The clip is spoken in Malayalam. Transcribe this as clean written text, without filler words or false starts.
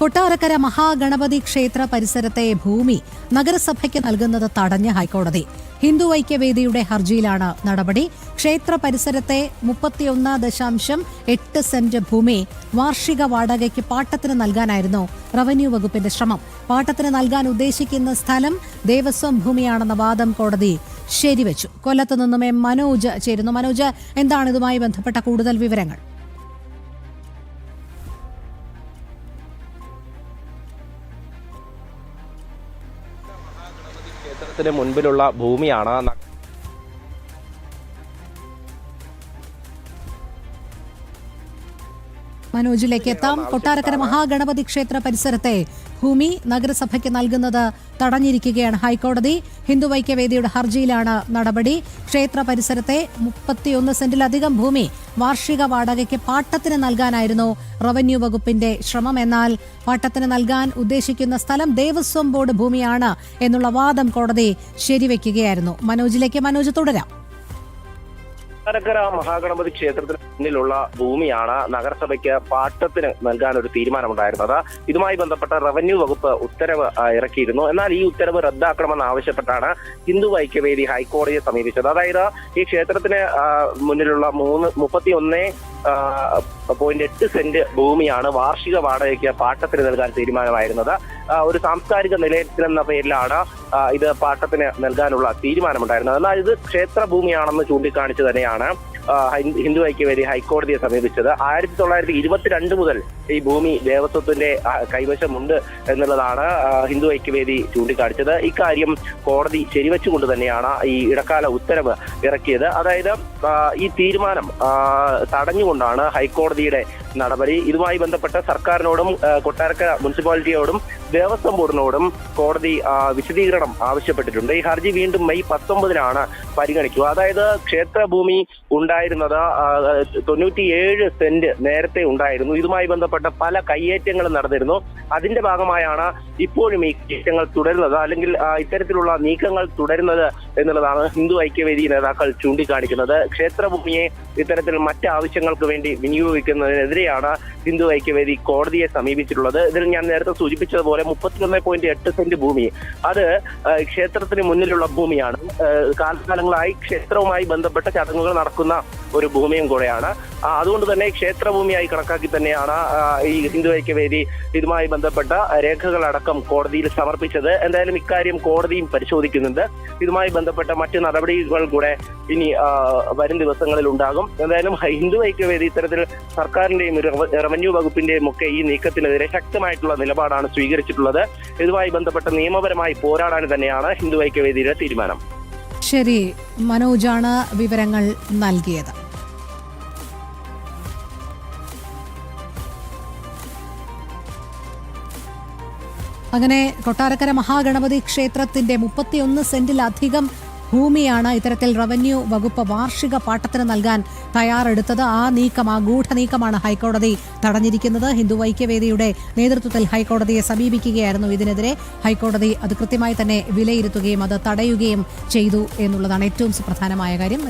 കൊട്ടാരക്കര മഹാഗണപതി ക്ഷേത്ര പരിസരത്തെ ഭൂമി നഗരസഭയ്ക്ക് നൽകുന്നത് തടഞ്ഞ ഹൈക്കോടതി. ഹിന്ദു ഐക്യവേദിയുടെ ഹർജിയിലാണ് നടപടി. ക്ഷേത്ര പരിസരത്തെ 31.8 സെന്റ് ഭൂമി വാർഷിക വാടകയ്ക്ക് പാട്ടത്തിന് നൽകാനായിരുന്നു റവന്യൂ വകുപ്പിന്റെ ശ്രമം. പാട്ടത്തിന് നൽകാൻ ഉദ്ദേശിക്കുന്ന സ്ഥലം ദേവസ്വം ഭൂമിയാണെന്ന വാദം കോടതി ശരിവച്ചു. കൊല്ലത്ത് നിന്നും മനോജ് ചേരുന്നു. മനോജ്, എന്താണ് ഇതുമായി ബന്ധപ്പെട്ട കൂടുതൽ വിവരങ്ങൾ? ക്ഷേത്രത്തിന് മുൻപിലുള്ള ഭൂമിയാണ് മനോജിലേക്ക് എത്താം. കൊട്ടാരക്കര മഹാഗണപതി ക്ഷേത്ര പരിസരത്തെ ഭൂമി നഗരസഭയ്ക്ക് നൽകുന്നത് തടഞ്ഞിരിക്കുകയാണ് ഹൈക്കോടതി. ഹിന്ദു ഐക്യവേദിയുടെ ഹർജിയിലാണ് നടപടി. ക്ഷേത്ര പരിസരത്തെ 31 സെന്റിലധികം ഭൂമി വാർഷിക വാടകയ്ക്ക് പാട്ടത്തിന് നൽകാനായിരുന്നു റവന്യൂ വകുപ്പിന്റെ ശ്രമം. എന്നാൽ പാട്ടത്തിന് നൽകാൻ ഉദ്ദേശിക്കുന്ന സ്ഥലം ദേവസ്വം ബോർഡ് ഭൂമിയാണ് എന്നുള്ള വാദം കോടതി ശരിവെക്കുകയായിരുന്നു. മനോജ് തുടരാം. കൊട്ടാരക്കര മഹാഗണപതി ക്ഷേത്രത്തിന് മുന്നിലുള്ള ഭൂമിയാണ് നഗരസഭയ്ക്ക് പാട്ടത്തിന് നൽകാൻ ഒരു തീരുമാനമുണ്ടായിരുന്നത്. ഇതുമായി ബന്ധപ്പെട്ട റവന്യൂ വകുപ്പ് ഉത്തരവ് ഇറക്കിയിരുന്നു. എന്നാൽ ഈ ഉത്തരവ് റദ്ദാക്കണമെന്ന് ആവശ്യപ്പെട്ടാണ് ഹിന്ദു ഐക്യവേദി ഹൈക്കോടതിയെ സമീപിച്ചത്. അതായത് ഈ ക്ഷേത്രത്തിന് മുന്നിലുള്ള 31.8 സെന്റ് ഭൂമിയാണ് വാർഷിക വാടകയ്ക്ക് പാട്ടത്തിന് നൽകാൻ തീരുമാനമായിരുന്നത്. ഒരു സാംസ്കാരിക നിലയത്തിലെന്ന പേരിലാണ് ഇത് പാട്ടത്തിന് നൽകാനുള്ള തീരുമാനമുണ്ടായിരുന്നത്. എന്നാൽ ഇത് ക്ഷേത്രഭൂമിയാണെന്ന് ചൂണ്ടിക്കാണിച്ച് തന്നെയാണ് ഹിന്ദു ഐക്യവേദി ഹൈക്കോടതിയെ സമീപിച്ചത്. 1922 മുതൽ ഈ ഭൂമി ദേവസ്വത്തിന്റെ കൈവശമുണ്ട് എന്നുള്ളതാണ് ഹിന്ദു ഐക്യവേദി ചൂണ്ടിക്കാണിച്ചത്. ഇക്കാര്യം കോടതി ശരിവെച്ചുകൊണ്ട് തന്നെയാണ് ഈ ഇടക്കാല ഉത്തരവ് ഇറക്കിയത്. അതായത് ഈ തീരുമാനം തടഞ്ഞുകൊണ്ടാണ് ഹൈക്കോടതിയുടെ നടപടി. ഇതുമായി ബന്ധപ്പെട്ട സർക്കാരിനോടും കൊട്ടാരക്കര മുനിസിപ്പാലിറ്റിയോടും ദേവസ്വം ബോർഡിനോടും കോടതി വിശദീകരണം ആവശ്യപ്പെട്ടിട്ടുണ്ട്. ഈ ഹർജി വീണ്ടും മെയ് 19 പരിഗണിക്കുക. അതായത് ക്ഷേത്രഭൂമി ഉണ്ടായിരുന്നത് 97 സെന്റ് നേരത്തെ ഉണ്ടായിരുന്നു. ഇതുമായി ബന്ധപ്പെട്ട പല കയ്യേറ്റങ്ങളും നടന്നിരുന്നു. അതിന്റെ ഭാഗമായാണ് ഇപ്പോഴും ഈ കയ്യേറ്റങ്ങൾ തുടരുന്നത്, അല്ലെങ്കിൽ ഇത്തരത്തിലുള്ള നീക്കങ്ങൾ തുടരുന്നത് എന്നുള്ളതാണ് ഹിന്ദു ഐക്യവേദി നേതാക്കൾ ചൂണ്ടിക്കാണിക്കുന്നത്. ക്ഷേത്രഭൂമിയെ ഇത്തരത്തിൽ മറ്റ് ആവശ്യങ്ങൾക്ക് വേണ്ടി വിനിയോഗിക്കുന്നതിനെതിരെയാണ് ഹിന്ദു ഐക്യവേദി കോടതിയെ സമീപിച്ചിട്ടുള്ളത്. ഇതിൽ ഞാൻ നേരത്തെ സൂചിപ്പിച്ചതുപോലെ 31.8 സെന്റ് ഭൂമി അത് ക്ഷേത്രത്തിന് മുന്നിലുള്ള ഭൂമിയാണ്. കാലകാലങ്ങളായി ക്ഷേത്രവുമായി ബന്ധപ്പെട്ട ചടങ്ങുകൾ നടക്കുന്ന ഒരു ഭൂമിയും കൂടെയാണ്. അതുകൊണ്ട് തന്നെ ക്ഷേത്രഭൂമിയായി കണക്കാക്കി തന്നെയാണ് ഈ ഹിന്ദു ഐക്യവേദി ഇതുമായി ബന്ധപ്പെട്ട രേഖകളടക്കം കോടതിയിൽ സമർപ്പിച്ചത്. എന്തായാലും ഇക്കാര്യം കോടതിയും പരിശോധിക്കുന്നുണ്ട്. ഇതുമായി ബന്ധപ്പെട്ട മറ്റ് നടപടികൾ കൂടെ ഇനി വരും ദിവസങ്ങളിൽ ഉണ്ടാകും. എന്തായാലും ഹിന്ദു ഐക്യവേദി ഇത്തരത്തിൽ സർക്കാരിന്റെയും റവന്യൂ വകുപ്പിന്റെയും ഒക്കെ ഈ നീക്കത്തിനെതിരെ ശക്തമായിട്ടുള്ള നിലപാടാണ് സ്വീകരിച്ചിട്ടുള്ളത്. ഇതുമായി ബന്ധപ്പെട്ട നിയമപരമായി പോരാടാൻ തന്നെയാണ് ഹിന്ദു ഐക്യവേദിയുടെ തീരുമാനം. ശരി, മനോജാണ് വിവരങ്ങൾ നൽകിയത്. അങ്ങനെ കൊട്ടാരക്കര മഹാഗണപതി ക്ഷേത്രത്തിന്റെ 31 സെന്റിലധികം ഭൂമിയാണ് ഇത്തരത്തിൽ റവന്യൂ വകുപ്പ് വാർഷിക പാട്ടത്തിന് നൽകാൻ തയ്യാറെടുത്തത്. ആ ഗൂഢനീക്കമാണ് ഹൈക്കോടതി തടഞ്ഞിരിക്കുന്നത്. ഹിന്ദു ഐക്യവേദിയുടെ നേതൃത്വത്തിൽ ഹൈക്കോടതിയെ സമീപിക്കുകയായിരുന്നു. ഇതിനെതിരെ ഹൈക്കോടതി അത് കൃത്യമായി തന്നെ വിലയിരുത്തുകയും അത് തടയുകയും ചെയ്തു എന്നുള്ളതാണ് ഏറ്റവും സുപ്രധാനമായ കാര്യം.